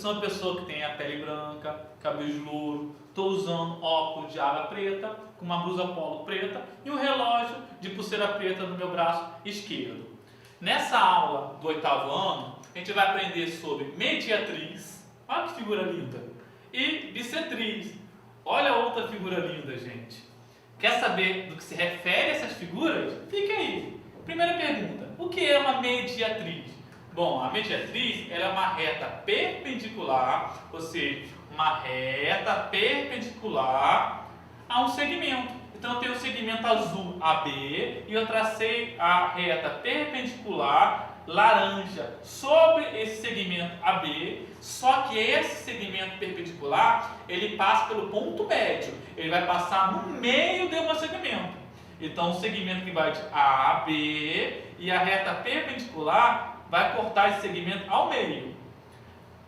sou uma pessoa que tem a pele branca, cabelo louro, estou usando óculos de água preta, com uma blusa polo preta e um relógio de pulseira preta no meu braço esquerdo. Nessa aula do 8º ano, a gente vai aprender sobre mediatriz, olha que figura linda, e bissetriz, olha outra figura linda, gente. Quer saber do que se refere a essas figuras? Fica aí. Primeira pergunta, o que é uma mediatriz? Bom, a mediatriz ela é uma reta perpendicular, ou seja, uma reta perpendicular a um segmento. Então eu tenho o segmento azul AB e eu tracei a reta perpendicular laranja sobre esse segmento AB, só que esse segmento perpendicular ele passa pelo ponto médio, ele vai passar no meio do meu segmento. Então o segmento que vai de A a B e a reta perpendicular vai cortar esse segmento ao meio.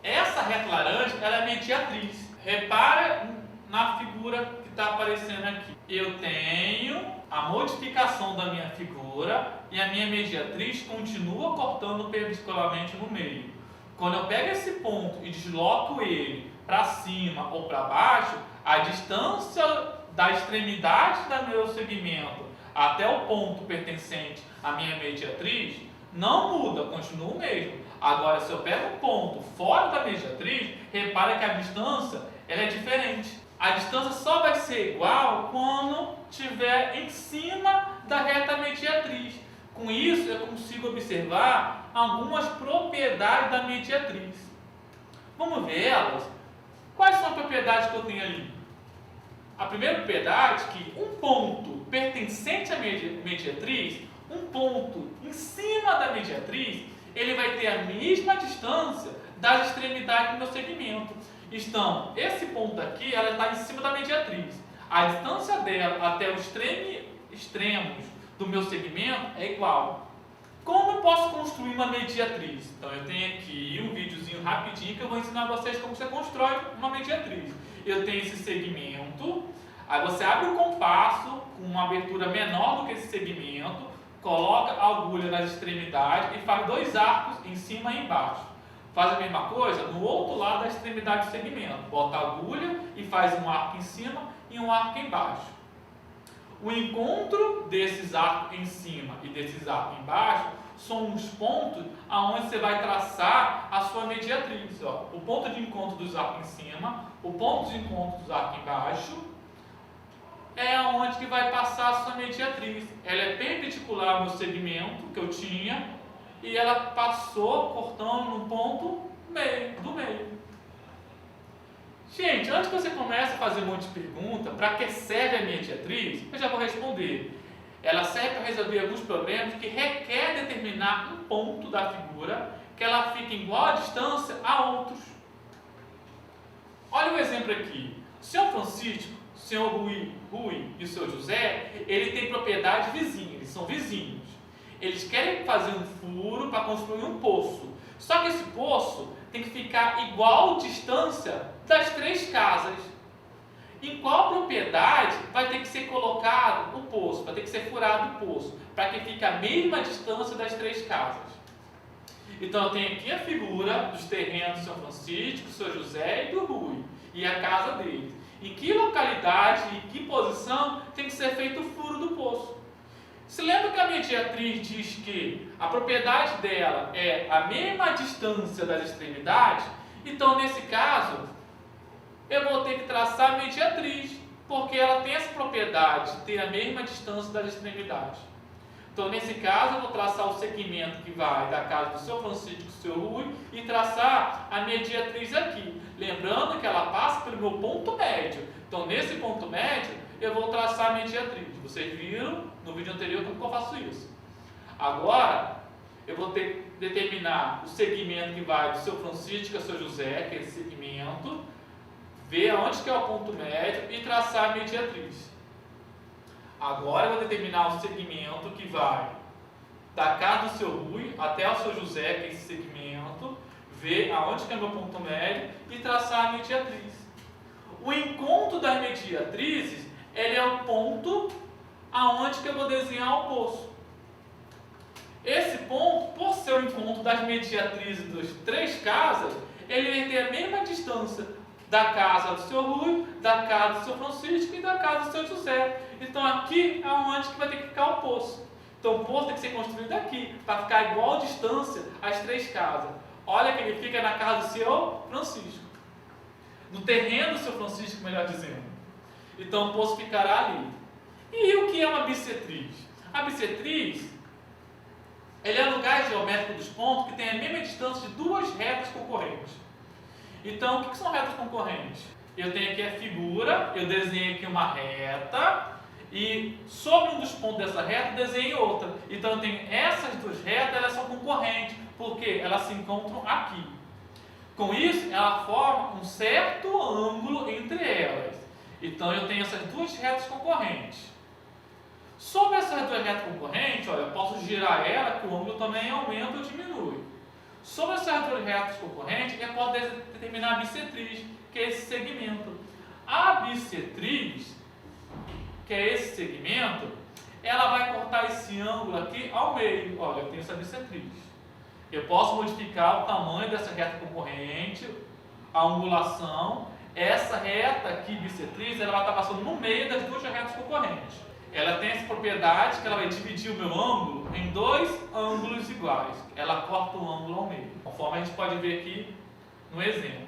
Essa reta laranja ela é mediatriz. Repara na figura que está aparecendo aqui. Eu tenho a modificação da minha figura e a minha mediatriz continua cortando perpendicularmente no meio. Quando eu pego esse ponto e desloco ele para cima ou para baixo, a distância da extremidade do meu segmento até o ponto pertencente à minha mediatriz não muda, continua o mesmo. Agora, se eu pego um ponto fora da mediatriz, repara que a distância ela é diferente. A distância só vai ser igual quando estiver em cima da reta mediatriz. Com isso, eu consigo observar algumas propriedades da mediatriz. Vamos ver elas? Quais são as propriedades que eu tenho ali? A primeira propriedade é que um ponto pertencente à mediatriz, um ponto em cima da mediatriz, ele vai ter a mesma distância das extremidades do meu segmento. Então, esse ponto aqui, ela está em cima da mediatriz. A distância dela até os extremos do meu segmento é igual. Como eu posso construir uma mediatriz? Então, eu tenho aqui um videozinho rapidinho que eu vou ensinar vocês como você constrói uma mediatriz. Eu tenho esse segmento, aí você abre o compasso com uma abertura menor do que esse segmento, coloca a agulha nas extremidades e faz dois arcos em cima e embaixo. Faz a mesma coisa no outro lado da extremidade do segmento. Bota a agulha e faz um arco em cima e um arco embaixo. O encontro desses arcos em cima e desses arcos embaixo são os pontos aonde você vai traçar a sua mediatriz. Ó. O ponto de encontro dos arcos em cima, o ponto de encontro dos arcos embaixo, é onde que vai passar a sua mediatriz. Ela é perpendicular no segmento que eu tinha e ela passou cortando no ponto do meio. Gente, antes que você comece a fazer um monte de pergunta, para que serve a mediatriz, eu já vou responder. Ela serve para resolver alguns problemas que requer determinar um ponto da figura que ela fique em igual distância a outros. Olha o exemplo aqui. O senhor Francisco, o senhor Rui e o senhor José, ele tem propriedade vizinha, eles são vizinhos. Eles querem fazer um furo para construir um poço. Só que esse poço tem que ficar igual distância das 3 casas. Em qual propriedade vai ter que ser colocado o poço, vai ter que ser furado o poço, para que fique a mesma distância das 3 casas? Então eu tenho aqui a figura dos terrenos do São Francisco, do São José e do Rui, e a casa deles. Em que localidade e que posição tem que ser feito o furo do poço? Se lembra que a mediatriz diz que a propriedade dela é a mesma distância das extremidades? Então, nesse caso, eu vou ter que traçar a mediatriz, porque ela tem essa propriedade de ter a mesma distância das extremidades. Então, nesse caso, eu vou traçar o segmento que vai da casa do seu Francisco e do seu Rui e traçar a mediatriz aqui. Lembrando que ela passa pelo meu ponto médio. Então, nesse ponto médio, eu vou traçar a mediatriz. Vocês viram no vídeo anterior como eu faço isso. Agora, eu vou ter que determinar o segmento que vai do seu Francisco ao seu José, aquele segmento, ver aonde que é o ponto médio e traçar a mediatriz. Agora eu vou determinar o segmento que vai da casa do seu Rui até o seu José, que é esse segmento, ver aonde que é o meu ponto médio e traçar a mediatriz. O encontro das mediatrizes, ele é o ponto aonde que eu vou desenhar o poço. Esse ponto, por ser o encontro das mediatrizes das 3 casas, ele vai ter a mesma distância da casa do seu Rui, da casa do seu Francisco e da casa do seu José. Então aqui é onde que vai ter que ficar o poço. Então o poço tem que ser construído aqui, para ficar igual distância às 3 casas. Olha que ele fica na casa do seu Francisco. No terreno do seu Francisco, melhor dizendo. Então o poço ficará ali. E o que é uma bissetriz? A bissetriz, ele é o lugar geométrico dos pontos que tem a mesma distância de 2 retas concorrentes. Então, o que são retas concorrentes? Eu tenho aqui a figura, eu desenhei aqui uma reta e sobre um dos pontos dessa reta eu desenhei outra. Então, eu tenho essas 2 retas, elas são concorrentes, porque elas se encontram aqui. Com isso, ela forma um certo ângulo entre elas. Então, eu tenho essas 2 retas concorrentes. Sobre essas 2 retas concorrentes, olha, eu posso girar ela, que o ângulo também aumenta ou diminui. Sobre essas 2 retas concorrentes, eu posso determinar a bissetriz, que é esse segmento. A bissetriz, que é esse segmento, ela vai cortar esse ângulo aqui ao meio. Olha, eu tenho essa bissetriz. Eu posso modificar o tamanho dessa reta concorrente, a angulação. Essa reta aqui, bissetriz, ela vai estar passando no meio das 2 retas concorrentes. Ela tem essa propriedade que ela vai dividir o meu ângulo em 2 ângulos iguais. Ela corta o ângulo ao meio, conforme a gente pode ver aqui no exemplo.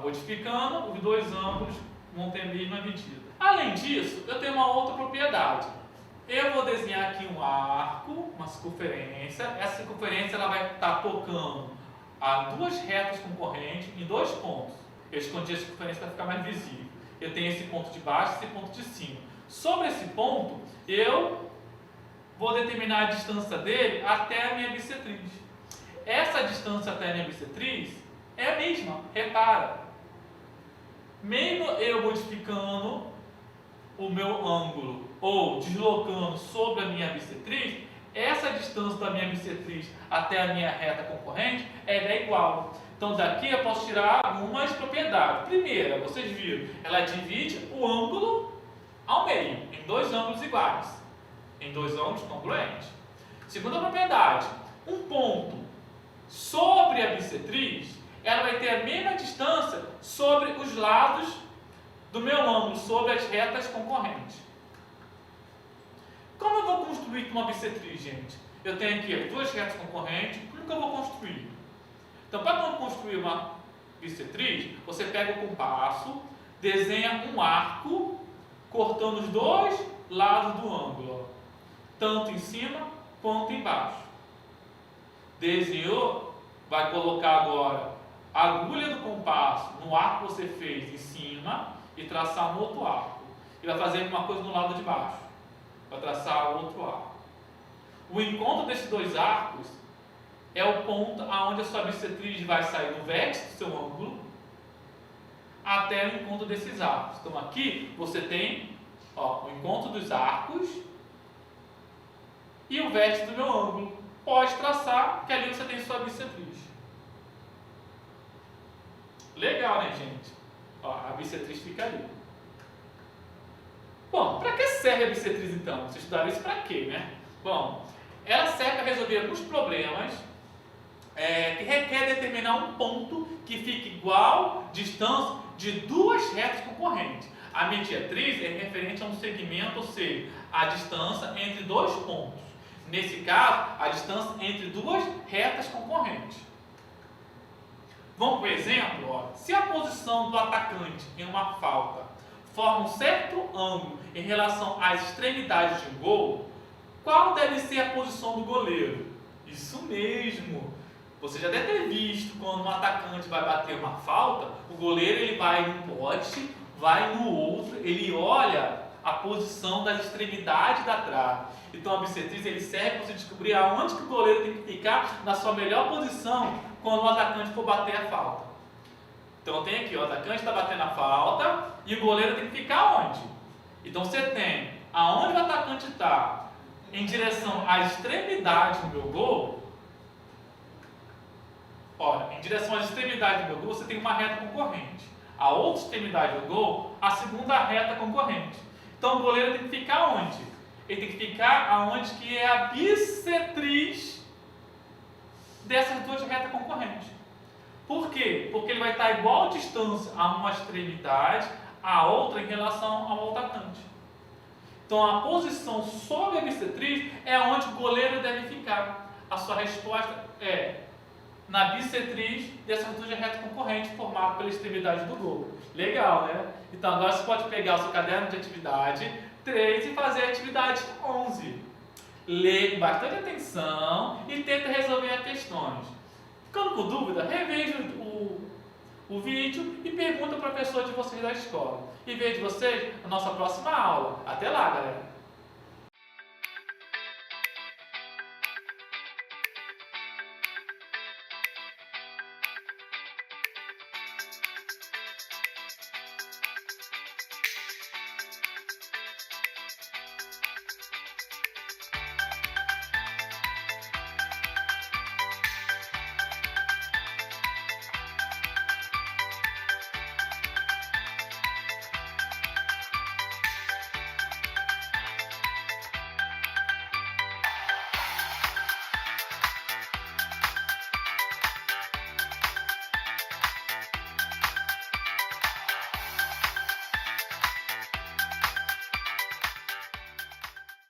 Modificando, os 2 ângulos vão ter a mesma medida. Além disso, eu tenho uma outra propriedade. Eu vou desenhar aqui um arco, uma circunferência. Essa circunferência ela vai estar tocando a 2 retas concorrentes em 2 pontos. Eu escondi a circunferência para ficar mais visível. Eu tenho esse ponto de baixo e esse ponto de cima. Sobre esse ponto, eu vou determinar a distância dele até a minha bissetriz. Essa distância até a minha bissetriz é a mesma, repara. Mesmo eu modificando o meu ângulo ou deslocando sobre a minha bissetriz, essa distância da minha bissetriz até a minha reta concorrente é igual. Então daqui eu posso tirar algumas propriedades. Primeira, vocês viram, ela divide o ângulo ao meio, em 2 ângulos iguais, em 2 ângulos congruentes. Segunda propriedade, um ponto sobre a bissetriz, ela vai ter a mesma distância sobre os lados do meu ângulo, sobre as retas concorrentes. Como eu vou construir uma bissetriz, gente? Eu tenho aqui as 2 retas concorrentes, como que eu vou construir? Então, para construir uma bissetriz, você pega o compasso, desenha um arco, cortando os 2 lados do ângulo, tanto em cima quanto embaixo. Desenhou, vai colocar agora a agulha do compasso no arco que você fez em cima e traçar um outro arco. E vai fazer uma coisa no lado de baixo, vai traçar outro arco. O encontro desses 2 arcos é o ponto aonde a sua bissetriz vai sair do vértice do seu ângulo até o encontro desses arcos. Então aqui você tem o encontro dos arcos e o vértice do meu ângulo. Pode traçar, que ali você tem sua bissetriz. Legal, né, gente? A bissetriz fica ali. Bom, para que serve a bissetriz então? Vocês estudaram isso para quê, né? Bom, ela serve para resolver alguns problemas que requer determinar um ponto que fique igual distância de 2 retas concorrentes. A mediatriz é referente a um segmento, ou seja, a distância entre 2 pontos. Nesse caso, a distância entre 2 retas concorrentes. Vamos para o exemplo? Se a posição do atacante em uma falta forma um certo ângulo em relação às extremidades de um gol, qual deve ser a posição do goleiro? Isso mesmo! Você já deve ter visto quando um atacante vai bater uma falta, o goleiro ele vai num poste, vai no outro, ele olha a posição das extremidades da trave. Então a bissetriz ele serve para você descobrir aonde que o goleiro tem que ficar na sua melhor posição quando o atacante for bater a falta. Então tem aqui, o atacante está batendo a falta e o goleiro tem que ficar onde? Então você tem aonde o atacante está em direção às extremidades do meu gol. Olha, em direção às extremidades do meu gol você tem uma reta concorrente. A outra extremidade do gol, a segunda reta concorrente. Então o goleiro tem que ficar onde? Ele tem que ficar aonde que é a bissetriz dessas 2 retas concorrentes. Por quê? Porque ele vai estar igual distância a uma extremidade, a outra em relação ao atacante. Então a posição sobre a bissetriz é onde o goleiro deve ficar. A sua resposta é na bissetriz dessa reta reta concorrente formada pela extremidade do gol. Legal, né? Então agora você pode pegar o seu caderno de atividade 3 e fazer a atividade 11. Lê com bastante atenção e tenta resolver as questões. Ficando com dúvida, reveja o vídeo e pergunta para a professora de vocês da escola. E vejo vocês na nossa próxima aula. Até lá, galera!